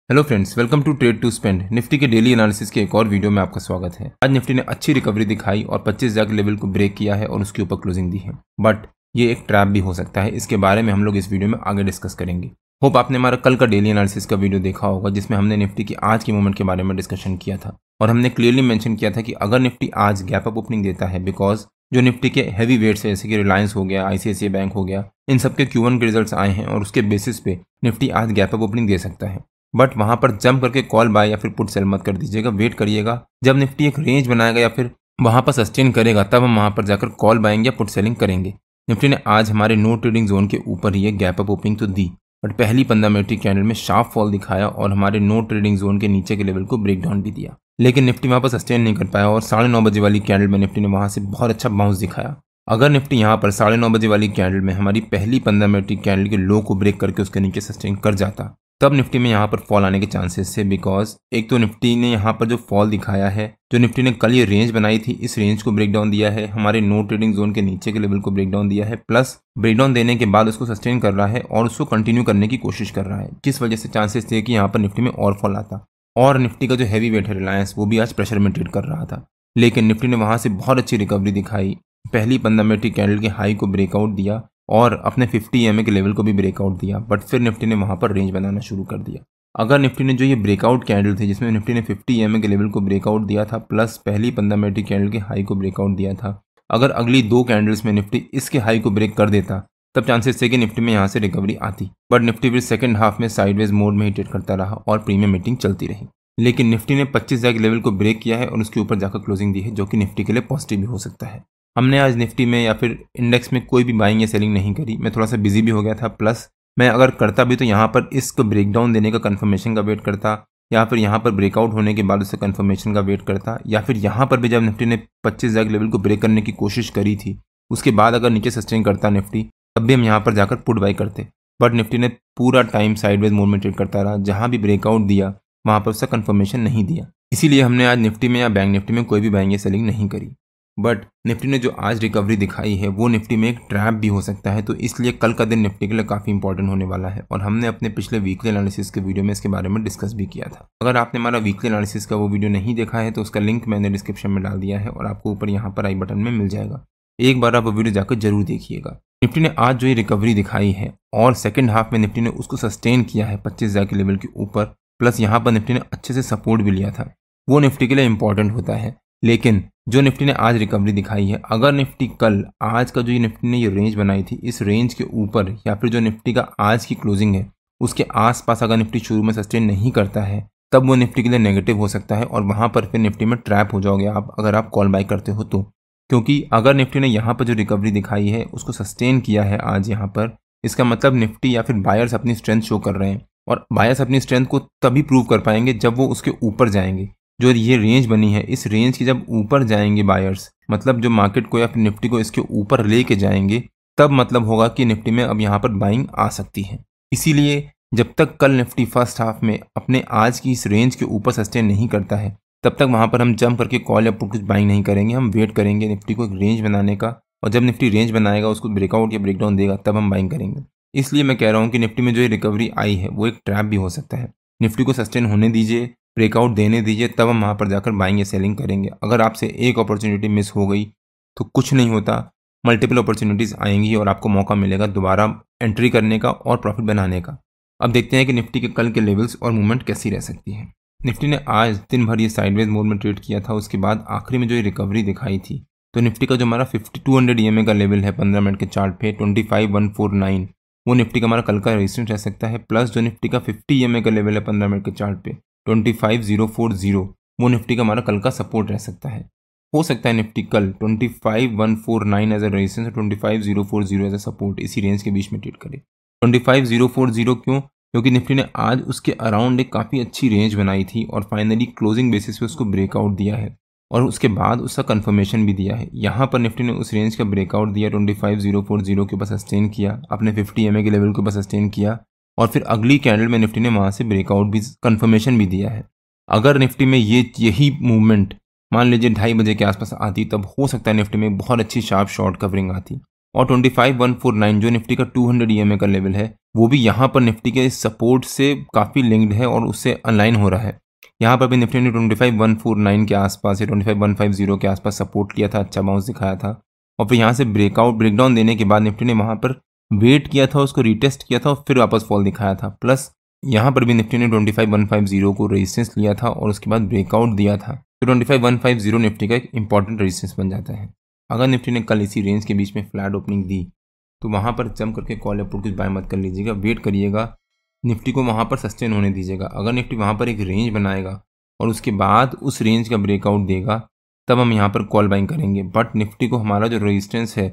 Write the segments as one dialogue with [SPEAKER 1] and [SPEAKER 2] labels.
[SPEAKER 1] Hello friends, welcome to trade to spend. Nifty के daily analysis के एक और वीडियो में आपका स्वागत है। आज निफ्टी ने अच्छी रिकवरी दिखाई और 25,000 के लेवल को ब्रेक किया है और उसके ऊपर क्लोजिंग दी है, बट ये एक ट्रैप भी हो सकता है। इसके बारे में हम लोग इस वीडियो में आगे डिस्कस करेंगे। होप आपने हमारा कल का डेली एनालिसिस का वीडियो देखा होगा, जिसमें हमने निफ्टी की आज की मूवमेंट के बारे में डिस्कशन किया था और हमने क्लियरली मेंशन किया था कि अगर निफ्टी आज गैप अप ओपनिंग देता है, बिकॉज जो निफ्टी के हैवी वेट्स है जैसे कि रिलायंस हो गया, आईसीआईसीआई बैंक हो गया, इन सबके Q1 के रिजल्ट्स आए हैं और उसके बेसिस पे निफ्टी आज गैप अप ओपनिंग दे सकता है। बट वहां पर जंप करके कॉल बाय या फिर पुट सेल मत कर दीजिएगा। वेट करिएगा जब निफ्टी एक रेंज बनाएगा या फिर वहां पर सस्टेन करेगा, तब हम वहां पर जाकर कॉल बाइंग या पुट सेलिंग करेंगे। निफ्टी ने आज हमारे नो ट्रेडिंग जोन के ऊपर ही एक गैप अप ओपनिंग तो दी, बट पहली 15 मिनट की कैंडल में शार्प फॉल दिखाया और हमारे नो ट्रेडिंग जोन के नीचे के लेवल को ब्रेक डाउन भी दिया। लेकिन निफ्टी वहां पर सस्टेन नहीं कर पाया और 9:30 बजे वाली कैंडल में निफ्टी ने वहां से बहुत अच्छा बाउंस दिखाया। अगर निफ्टी यहाँ पर 9:30 बजे वाली कैंडल में हमारी पहली 15 मिनट की कैंडल के लो को ब्रेक करके उसके नीचे सस्टेन कर जाता, तब निफ्टी में यहाँ पर फॉल आने के चांसेस थे। बिकॉज एक तो निफ्टी ने यहाँ पर जो फॉल दिखाया है, जो निफ्टी ने कल ये रेंज बनाई थी, इस रेंज को ब्रेक डाउन दिया है, हमारे नो ट्रेडिंग जोन के नीचे के लेवल को ब्रेक डाउन दिया है, प्लस ब्रेक डाउन देने के बाद उसको सस्टेन कर रहा है और उसको कंटिन्यू करने की कोशिश कर रहा है, जिस वजह से चांसेस थे कि यहाँ पर निफ्टी में और फॉल आता। और निफ्टी का जो हैवी वेट है रिलायंस, वो भी आज प्रेशर में ट्रेड कर रहा था। लेकिन निफ्टी ने वहां से बहुत अच्छी रिकवरी दिखाई, पहली 15 मिनट की कैंडल के हाई को ब्रेकआउट दिया और अपने 50 EMA के लेवल को भी ब्रेकआउट दिया, बट फिर निफ्टी ने वहां पर रेंज बनाना शुरू कर दिया। अगर निफ्टी ने जो ये ब्रेकआउट कैंडल थी, जिसमें निफ्टी ने 50 EMA के लेवल को ब्रेकआउट दिया था प्लस पहली 15 मिनट की कैंडल के हाई को ब्रेकआउट दिया था, अगर अगली दो कैंडल्स में निफ्टी इसके हाई को ब्रेक कर देता, तब चांसेस थे कि निफ्टी में यहाँ से रिकवरी आती। बट निफ्टी फिर सेकंड हाफ में साइडवेज मोड में ही ट्रेड करता रहा और प्रीमियम मीटिंग चलती रही। लेकिन निफ्टी ने 25,000 के लेवल को ब्रेक किया है और उसके ऊपर जाकर क्लोजिंग दी है, जो कि निफ्टी के लिए पॉजिटिव भी हो सकता है। हमने आज निफ्टी में या फिर इंडेक्स में कोई भी बाइंग या सेलिंग नहीं करी। मैं थोड़ा सा बिजी भी हो गया था, प्लस मैं अगर करता भी तो यहाँ पर इसको ब्रेकडाउन देने का कंफर्मेशन का वेट करता, या फिर यहाँ पर ब्रेकआउट होने के बाद उससे कंफर्मेशन का वेट करता, या फिर यहाँ पर भी जब निफ्टी ने 25,000 लेवल को ब्रेक करने की कोशिश करी थी, उसके बाद अगर नीचे सस्टेन करता निफ्टी, तब भी हम यहाँ पर जाकर पुट बाई करते। बट निफ्टी ने पूरा टाइम साइडवेज मोड में ट्रेड करता रहा, जहाँ भी ब्रेकआउट दिया वहाँ पर उसका कंफर्मेशन नहीं दिया। इसीलिए हमने आज निफ्टी में या बैंक निफ्टी में कोई भी बाइंग या सेलिंग नहीं करी। बट निफ्टी ने जो आज रिकवरी दिखाई है, वो निफ्टी में एक ट्रैप भी हो सकता है, तो इसलिए कल का दिन निफ्टी के लिए काफ़ी इंपॉर्टेंट होने वाला है और हमने अपने पिछले वीकली एनालिसिस के वीडियो में इसके बारे में डिस्कस भी किया था। अगर आपने हमारा वीकली एनालिसिस का वो वीडियो नहीं देखा है तो उसका लिंक मैंने डिस्क्रिप्शन में डाल दिया है और आपको ऊपर यहाँ पर आई बटन में मिल जाएगा। एक बार आप वो वीडियो जाकर जरूर देखिएगा। निफ्टी ने आज जो ये रिकवरी दिखाई है और सेकेंड हाफ में निफ्टी ने उसको सस्टेन किया है 25,000 के लेवल के ऊपर, प्लस यहाँ पर निफ्टी ने अच्छे से सपोर्ट भी लिया था, वो निफ्टी के लिए इंपॉर्टेंट होता है। लेकिन जो निफ्टी ने आज रिकवरी दिखाई है, अगर निफ्टी कल आज का जो ये निफ्टी ने ये रेंज बनाई थी, इस रेंज के ऊपर या फिर जो निफ्टी का आज की क्लोजिंग है उसके आसपास अगर निफ्टी शुरू में सस्टेन नहीं करता है, तब वो निफ्टी के लिए नेगेटिव हो सकता है और वहां पर फिर निफ्टी में ट्रैप हो जाओगे आप, अगर आप कॉल बाय करते हो तो। क्योंकि अगर निफ्टी ने यहाँ पर जो रिकवरी दिखाई है उसको सस्टेन किया है आज यहाँ पर, इसका मतलब निफ्टी या फिर बायर्स अपनी स्ट्रेंथ शो कर रहे हैं और बायर्स अपनी स्ट्रेंथ को तभी प्रूव कर पाएंगे जब वो उसके ऊपर जाएंगे। जो ये रेंज बनी है, इस रेंज की जब ऊपर जाएंगे बायर्स, मतलब जो मार्केट को या फिर निफ्टी को इसके ऊपर लेके जाएंगे, तब मतलब होगा कि निफ्टी में अब यहाँ पर बाइंग आ सकती है। इसीलिए जब तक कल निफ्टी फर्स्ट हाफ में अपने आज की इस रेंज के ऊपर सस्टेन नहीं करता है, तब तक वहाँ पर हम जंप करके कॉल या पुट कुछ बाइंग नहीं करेंगे। हम वेट करेंगे निफ्टी को एक रेंज बनाने का, और जब निफ्टी रेंज बनाएगा उसको ब्रेकआउट या ब्रेकडाउन देगा, तब हम बाइंग करेंगे। इसलिए मैं कह रहा हूँ कि निफ्टी में जो ये रिकवरी आई है वो एक ट्रैप भी हो सकता है। निफ्टी को सस्टेन होने दीजिए, ब्रेकआउट देने दीजिए, तब हम वहाँ पर जाकर बाइंग या सेलिंग करेंगे। अगर आपसे एक अपॉर्चुनिटी मिस हो गई तो कुछ नहीं होता, मल्टीपल अपॉर्चुनिटीज़ आएंगी और आपको मौका मिलेगा दोबारा एंट्री करने का और प्रॉफिट बनाने का। अब देखते हैं कि निफ्टी के कल के लेवल्स और मूवमेंट कैसी रह सकती है। निफ्टी ने आज दिन भर ये साइडवेज मोड में ट्रेड किया था, उसके बाद आखिरी में जो ये रिकवरी दिखाई थी, तो निफ्टी का जो हमारा 5200 EMA का लेवल है 15 मिनट के चार्ट पे 25,149, वो निफ्टी का हमारा कल का रेजिस्टेंस रह सकता है। प्लस जो निफ्टी का 50 EMA का लेवल है 15 मिनट के चार्ट पे 25,040, वो निफ्टी का हमारा कल का सपोर्ट रह सकता है। हो सकता है निफ्टी कल 25,149 एज अ रेजिस्टेंस और 25,040 एज अ सपोर्ट, इसी रेंज के बीच में ट्रेड करे। 25,040 क्यों? क्योंकि निफ्टी ने आज उसके अराउंड एक काफ़ी अच्छी रेंज बनाई थी और फाइनली क्लोजिंग बेसिस पे उसको ब्रेकआउट दिया है और उसके बाद उसका कंफर्मेशन भी दिया है। यहाँ पर निफ्टी ने उस रेंज का ब्रेकआउट दिया, 25,040 के ऊपर सस्टेन किया, अपने 50 EMA के लेवल के ऊपर सस्टेन किया और फिर अगली कैंडल में निफ्टी ने वहाँ से ब्रेकआउट भी, कंफर्मेशन भी दिया है। अगर निफ्टी में यही मूवमेंट मान लीजिए 2:30 बजे के आसपास आती, तब हो सकता है निफ्टी में बहुत अच्छी शार्प शॉर्ट कवरिंग आती। और 25,149 जो निफ्टी का 200 EMA का लेवल है वो भी यहाँ पर निफ्टी के सपोर्ट से काफ़ी लिंक्ड है और उससे अलाइन हो रहा है। यहाँ पर भी निफ्टी ने 25,149 के आसपास या 25,150 के आसपास सपोर्ट किया था, अच्छा बाउंस दिखाया था और फिर यहाँ से ब्रेकडाउन देने के बाद निफ्टी ने वहाँ पर वेट किया था, उसको रिटेस्ट किया था और फिर वापस फॉल दिखाया था। प्लस यहाँ पर भी निफ्टी ने 25,150 को रेजिस्टेंस लिया था और उसके बाद ब्रेकआउट दिया था। तो 25,150 निफ्टी का एक इंपॉर्टेंट रेजिस्टेंस बन जाता है। अगर निफ्टी ने कल इसी रेंज के बीच में फ्लैट ओपनिंग दी तो वहाँ पर जंप करके कॉल या पुट कुछ बाय मत कर लीजिएगा, वेट करिएगा, निफ्टी को वहाँ पर सस्टेन होने दीजिएगा। अगर निफ्टी वहाँ पर एक रेंज बनाएगा और उसके बाद उस रेंज का ब्रेकआउट देगा तब हम यहाँ पर कॉल बाइंग करेंगे। बट निफ्टी को हमारा जो रेजिस्टेंस है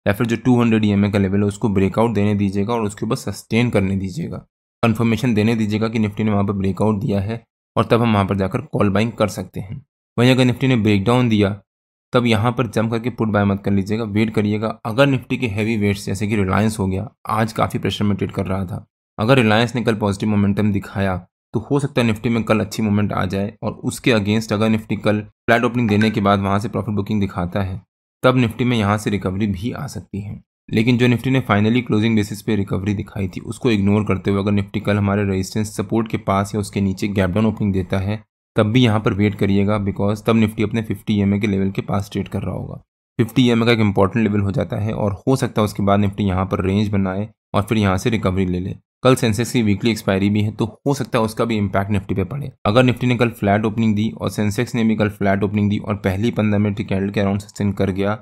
[SPEAKER 1] या फिर जो 200 EMA का लेवल है उसको ब्रेकआउट देने दीजिएगा और उसके ऊपर सस्टेन करने दीजिएगा, कंफर्मेशन देने दीजिएगा कि निफ्टी ने वहाँ पर ब्रेकआउट दिया है और तब हम वहाँ पर जाकर कॉल बाइंग कर सकते हैं। वहीं अगर निफ्टी ने ब्रेकडाउन दिया तब यहाँ पर जंप करके पुट बाय मत कर लीजिएगा, वेट करिएगा। अगर निफ्टी के हैवी वेट्स जैसे कि रिलायंस हो गया, आज काफ़ी प्रेशर में ट्रेड कर रहा था, अगर रिलायंस ने कल पॉजिटिव मोमेंटम दिखाया तो हो सकता है निफ्टी में कल अच्छी मूवमेंट आ जाए और उसके अगेंस्ट अगर निफ्टी कल फ्लैट ओपनिंग देने के बाद वहाँ से प्रॉफिट बुकिंग दिखाता है तब निफ्टी में यहाँ से रिकवरी भी आ सकती है। लेकिन जो निफ्टी ने फाइनली क्लोजिंग बेसिस पे रिकवरी दिखाई थी उसको इग्नोर करते हुए अगर निफ्टी कल हमारे रेजिस्टेंस सपोर्ट के पास या उसके नीचे गैप डाउन ओपनिंग देता है तब भी यहाँ पर वेट करिएगा, बिकॉज तब निफ्टी अपने 50 EMA के लेवल के पास ट्रेड कर रहा होगा। 50 EMA का एक इंपॉर्टेंट लेवल हो जाता है और हो सकता है उसके बाद निफ्टी यहाँ पर रेंज बनाए और फिर यहाँ से रिकवरी ले ले। कल सेंसेक्स की वीकली एक्सपायरी भी है तो हो सकता है उसका भी इम्पैक्ट निफ्टी पे पड़े। अगर निफ्टी ने कल फ्लैट ओपनिंग दी और सेंसेक्स ने भी कल फ्लैट ओपनिंग दी और पहली 15 मिनट की कैंडल के अराउंड सस्टेन कर गया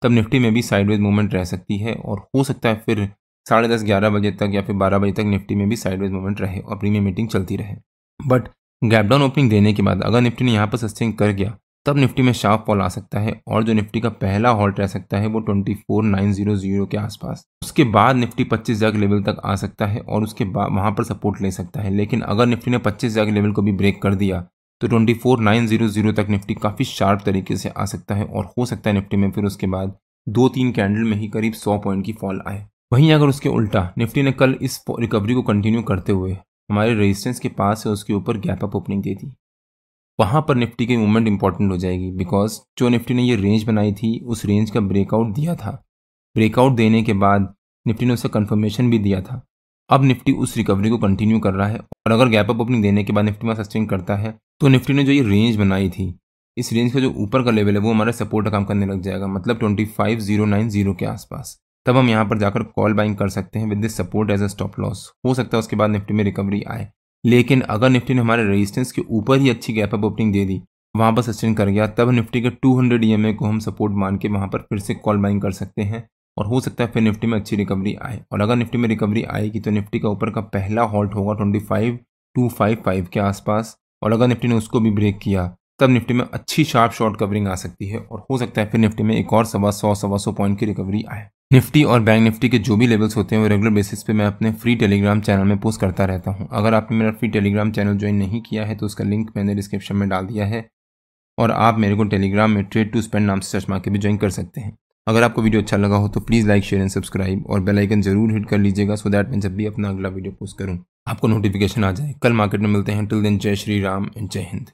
[SPEAKER 1] तब निफ्टी में भी साइडवेज मूवमेंट रह सकती है और हो सकता है फिर 10:30-11 बजे तक या फिर 12 बजे तक निफ्टी में भी साइडवेज मूवमेंट रहे और प्रीमियम मीटिंग चलती रहे। बट गैप डाउन ओपनिंग देने के बाद अगर निफ्टी ने यहाँ पर सस्टेन कर गया तब निफ्टी में शार्प फॉल आ सकता है और जो निफ्टी का पहला हॉल्ट रह सकता है वो 24,900 के आसपास। उसके बाद निफ्टी 25,000 लेवल तक आ सकता है और उसके बाद वहाँ पर सपोर्ट ले सकता है। लेकिन अगर निफ्टी ने 25,000 लेवल को भी ब्रेक कर दिया तो 24,900 तक निफ्टी काफ़ी शार्प तरीके से आ सकता है और हो सकता है निफ्टी में फिर उसके बाद 2-3 कैंडल में ही करीब 100 पॉइंट की फॉल आए। वहीं अगर उसके उल्टा निफ्टी ने कल इस रिकवरी को कंटिन्यू करते हुए हमारे रेजिस्टेंस के पास है उसके ऊपर गैप अप ओपनिंग दे दी, वहाँ पर निफ्टी की मूवमेंट इंपॉर्टेंट हो जाएगी, बिकॉज जो निफ्टी ने ये रेंज बनाई थी उस रेंज का ब्रेकआउट दिया था। ब्रेकआउट देने के बाद निफ्टी ने उसका कंफर्मेशन भी दिया था। अब निफ्टी उस रिकवरी को कंटिन्यू कर रहा है और अगर गैप अप ओपनिंग देने के बाद निफ्टी में सस्टेन करता है तो निफ्टी ने जो ये रेंज बनाई थी इस रेंज का जो ऊपर का लेवल है वो हमारा सपोर्ट का काम करने लग जाएगा, मतलब 25,090 के आसपास। तब हम यहाँ पर जाकर कॉल बाइंग कर सकते हैं with this support as a stop loss. हो सकता है उसके बाद निफ्टी में रिकवरी आए। लेकिन अगर निफ्टी ने हमारे रेजिस्टेंस के ऊपर ही अच्छी गैप अप ओपनिंग दे दी, वहाँ पर सस्टेन कर गया, तब निफ्टी के 200 EMA को हम सपोर्ट मान के वहाँ पर फिर से कॉल बाइंग कर सकते हैं और हो सकता है फिर निफ्टी में अच्छी रिकवरी आए। और अगर निफ्टी में रिकवरी आएगी तो निफ्टी का ऊपर का पहला हॉल्ट होगा 25,255 के आसपास और अगर निफ्टी ने उसको भी ब्रेक किया तब निफ्टी में अच्छी शार्प शॉर्ट कवरिंग आ सकती है और हो सकता है फिर निफ्टी में एक और 100 पॉइंट की रिकवरी आए। निफ्टी और बैंक निफ्टी के जो भी लेवल्स होते हैं वो रेगुलर बेसिस पे मैं अपने फ्री टेलीग्राम चैनल में पोस्ट करता रहता हूं। अगर आपने मेरा फ्री टेलीग्राम चैनल ज्वाइन नहीं किया है तो उसका लिंक मैंने डिस्क्रिप्शन में डाल दिया है और आप मेरे को टेलीग्राम में ट्रेड टू स्पेंड नाम से सर्च मार के भी ज्वाइन कर सकते हैं। अगर आपको वीडियो अच्छा लगा हो तो please like share and subscribe और बेल आइकन जरूर हिट कर लीजिएगा सो दैट मैं जब भी अपना अगला वीडियो पोस्ट करूँ आपको नोटिफिकेशन आ जाए। कल मार्केट में मिलते हैं। टिल देन जय श्री राम एंड जय हिंद।